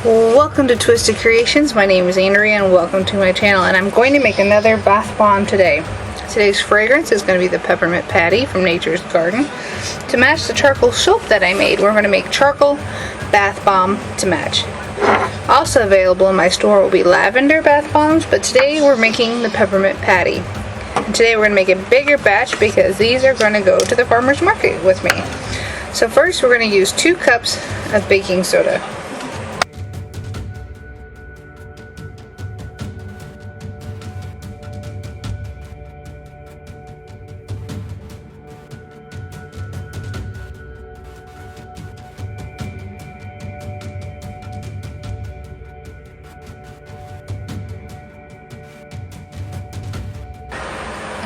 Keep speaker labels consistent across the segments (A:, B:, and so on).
A: Welcome to Twisted Creations. My name is Andrea and welcome to my channel, and I'm going to make another bath bomb today. Today's fragrance is going to be the Peppermint Patty from Nature's Garden. To match the charcoal soap that I made, we're going to make charcoal bath bomb to match. Also available in my store will be lavender bath bombs, but today we're making the Peppermint Patty. And today we're going to make a bigger batch because these are going to go to the farmer's market with me. So first we're going to use 2 cups of baking soda.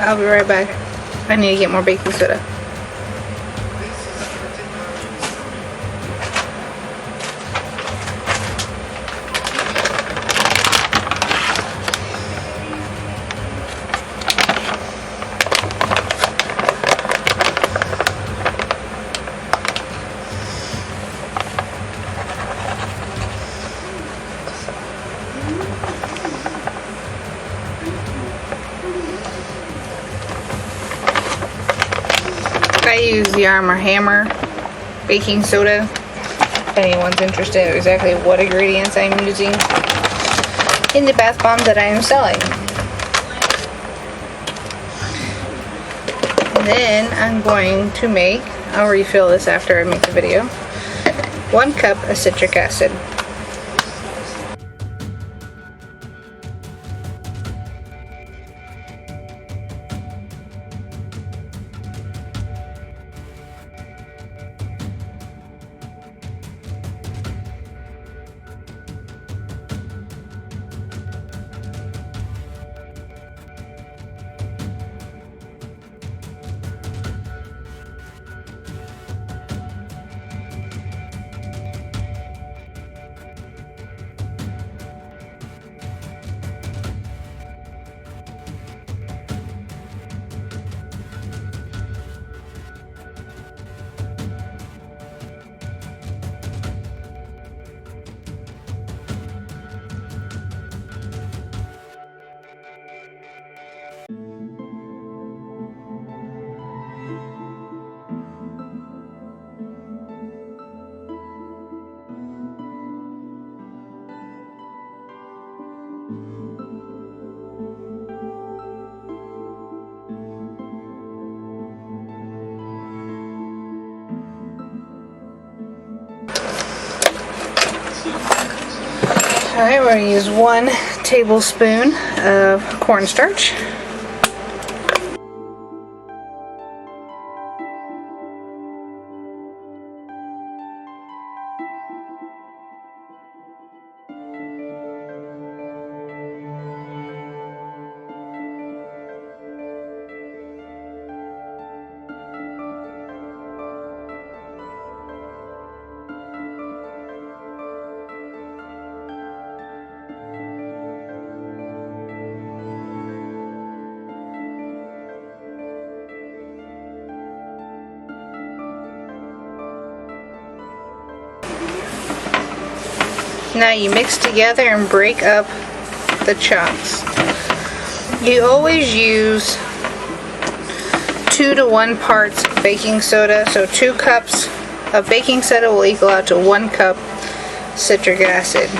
A: I'll be right back. I need to get more baking soda. I use the Arm & Hammer baking soda. If anyone's interested in exactly what ingredients I'm using in the bath bomb that I am selling. And then I'm going to make, I'll refill this after I make the video, 1 cup of citric acid. Alright, we're going to use 1 tablespoon of cornstarch. Now you mix together and break up the chunks. You always use 2 to 1 parts baking soda, so 2 cups of baking soda will equal out to 1 cup citric acid.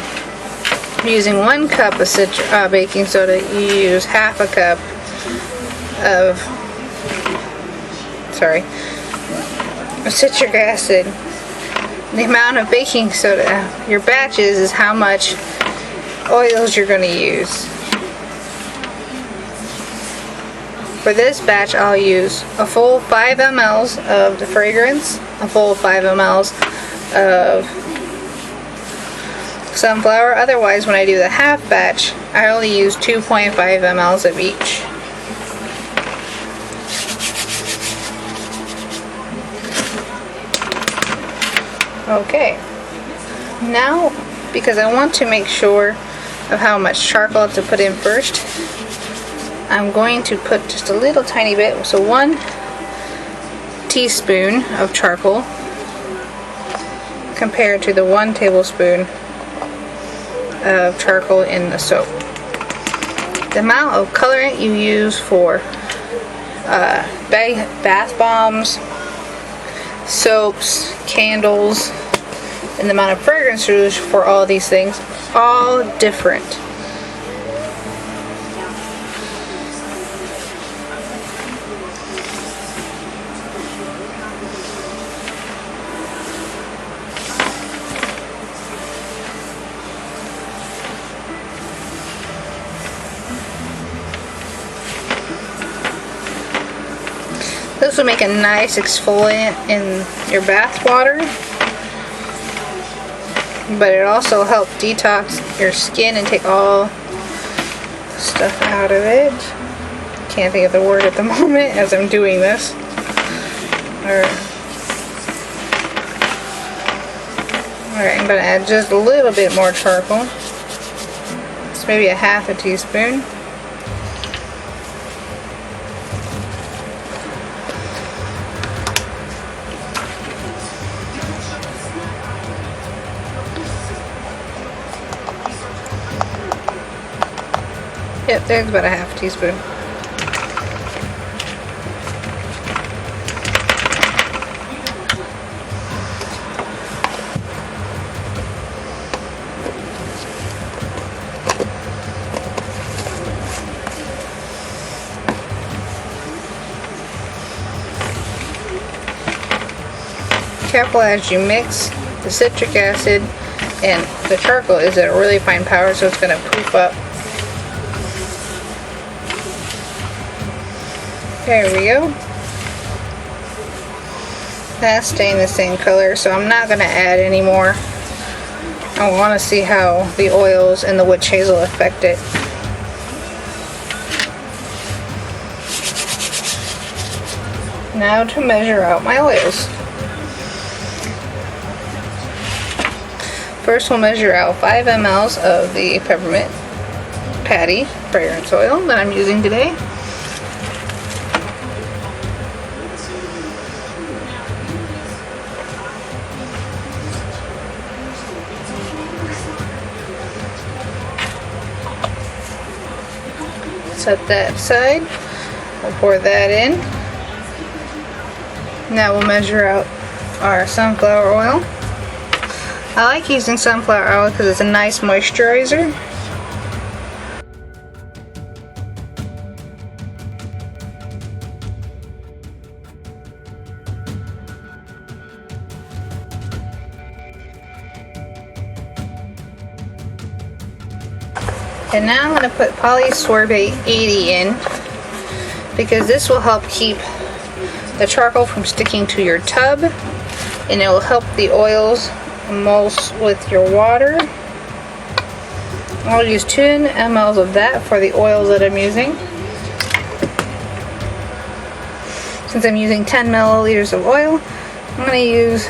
A: Using 1 cup of baking soda, you use half a cup of citric acid. The amount of baking soda, your batches, is how much oils you're going to use. For this batch, I'll use a full 5 mLs of the fragrance, a full 5 mLs of sunflower. Otherwise, when I do the half batch, I only use 2.5 mLs of each. Okay, now because I want to make sure of how much charcoal to put in first, I'm going to put just a little tiny bit, so 1 teaspoon of charcoal compared to the 1 tablespoon of charcoal in the soap. The amount of colorant you use for bath bombs, soaps, candles, and the amount of fragrance used for all these things, all different. This will make a nice exfoliant in your bath water, but it also helps detox your skin and take all stuff out of it. Can't think of the word at the moment as I'm doing this. Alright, I'm going to add just a little bit more charcoal. It's maybe a half a teaspoon. Yep, there's about a half a teaspoon. Careful as you mix the citric acid and the charcoal is at a really fine powder, so it's going to poof up. There we go. That's staying the same color, so I'm not going to add any more. I want to see how the oils and the witch hazel affect it. Now to measure out my oils. First we'll measure out 5 ml of the Peppermint Patty fragrance oil that I'm using today. Set that aside. We'll pour that in. Now we'll measure out our sunflower oil. I like using sunflower oil because it's a nice moisturizer. And now I'm going to put Polysorbate 80 in because this will help keep the charcoal from sticking to your tub, and it will help the oils emulse with your water. I'll use 10 ml of that for the oils that I'm using. Since I'm using 10 milliliters of oil, I'm going to use,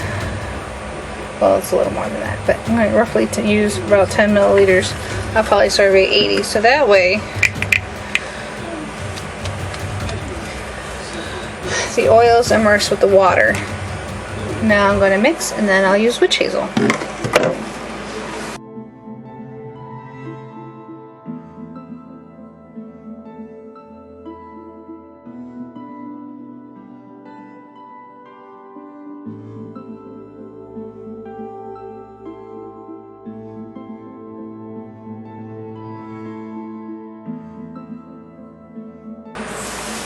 A: well, it's a little more than that, but I'm going to roughly use about 10 milliliters of Polysorbate 80, so that way the oils immerse with the water. Now I'm going to mix, and then I'll use witch hazel.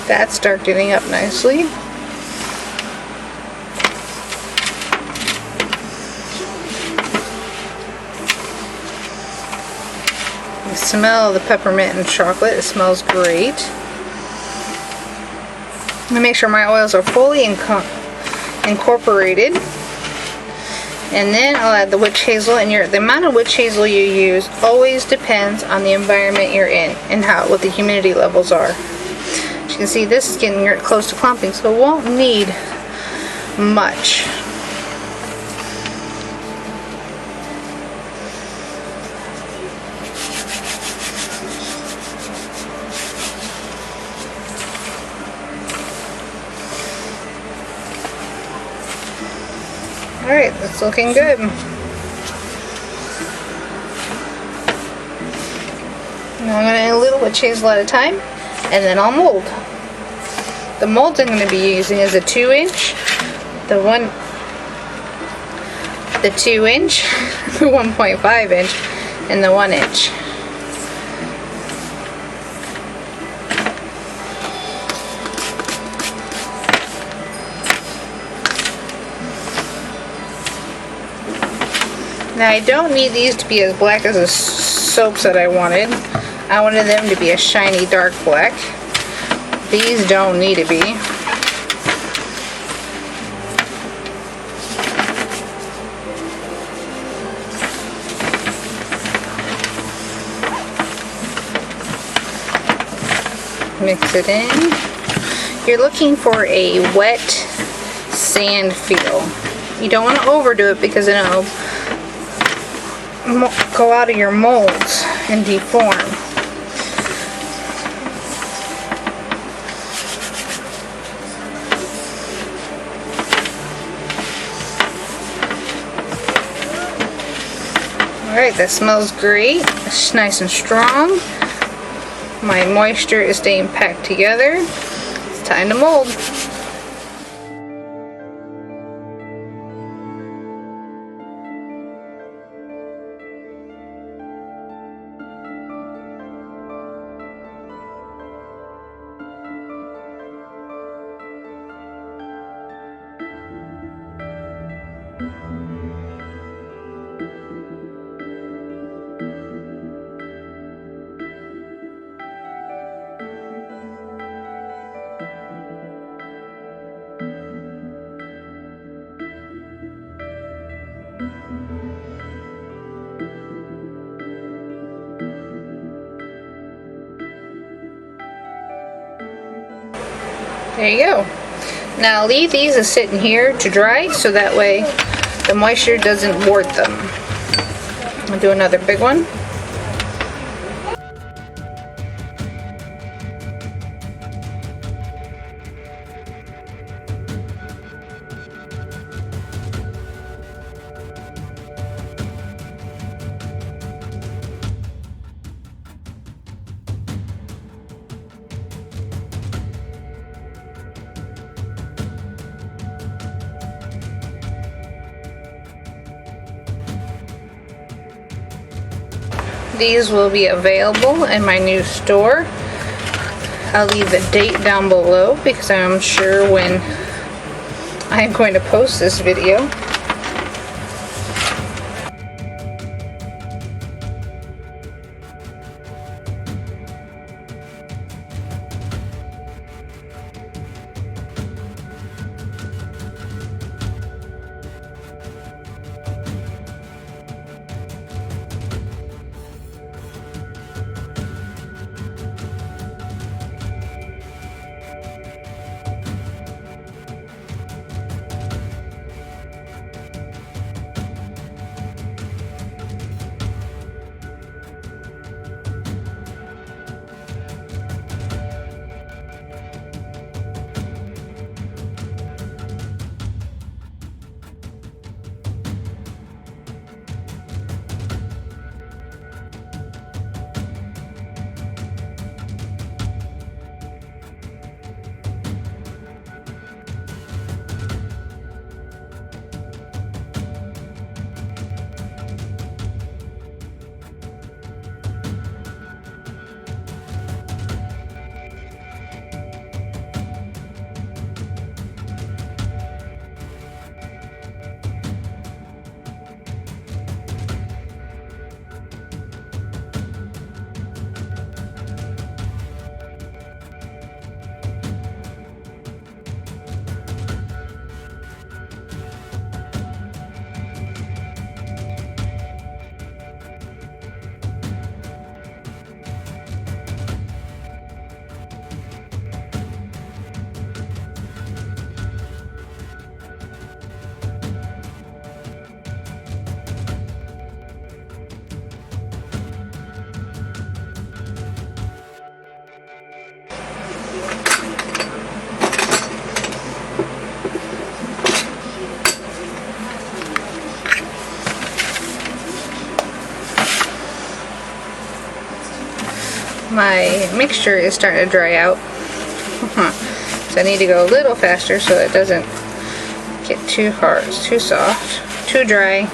A: That's darkening up nicely. The smell of the peppermint and chocolate, it smells great. I'm going to make sure my oils are fully incorporated. And then I'll add the witch hazel, and the amount of witch hazel you use always depends on the environment you're in and what the humidity levels are. As you can see, this is getting close to clumping, so it won't need much. Alright, that's looking good. Now I'm going to dilute it with Chase a lot of time, and then I'll mold. The molds I'm going to be using is a 2-inch, the 2-inch, the 1.5-inch, and the 1-inch. Now I don't need these to be as black as the soaps that I wanted. I wanted them to be a shiny dark black. These don't need to be. Mix it in. You're looking for a wet sand feel. You don't want to overdo it because it'll go out of your molds and deform. Alright, that smells great. It's nice and strong. My moisture is staying packed together. It's time to mold. There you go. Now leave these as sitting here to dry so that way the moisture doesn't wart them. I'll do another big one. These will be available in my new store. I'll leave the date down below because I'm unsure when I'm going to post this video. my mixture is starting to dry out. So I need to go a little faster so it doesn't get too hard, too soft, too dry.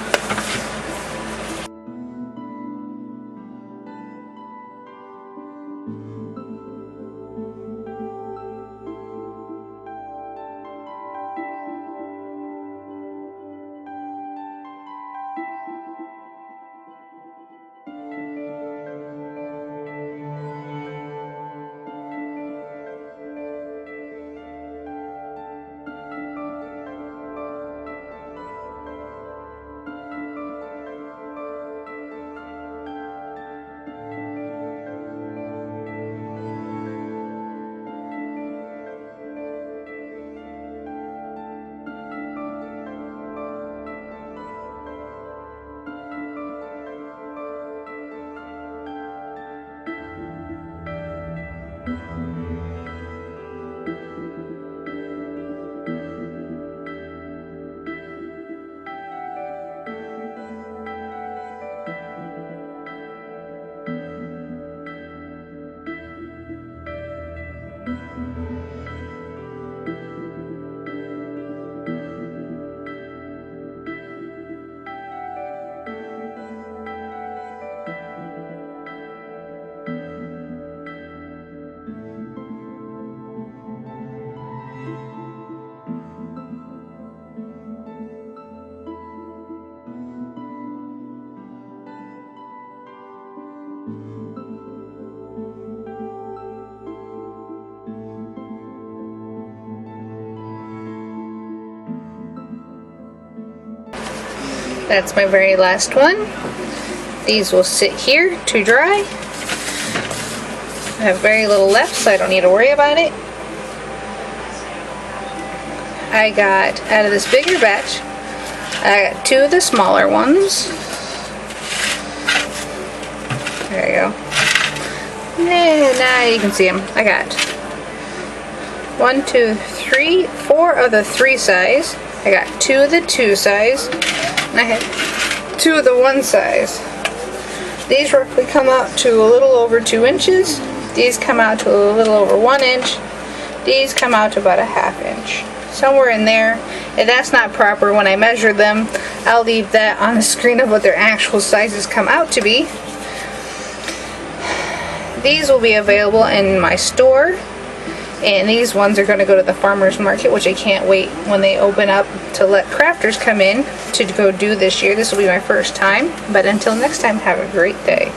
A: That's my very last one. These will sit here to dry. I have very little left, so I don't need to worry about it. I got, out of this bigger batch, I got 2 of the smaller ones. There you go. Now you can see them. I got 1, 2, 3, 4 of the 3 size. I got 2 of the 2 size. And I had 2 of the 1 size. These roughly come out to a little over 2 inches. These come out to a little over 1 inch. These come out to about a 1/2 inch. Somewhere in there. If that's not proper when I measure them, I'll leave that on the screen of what their actual sizes come out to be. These will be available in my store. And these ones are going to go to the farmer's market, which I can't wait when they open up to let crafters come in to go do this year. This will be my first time. But until next time, have a great day.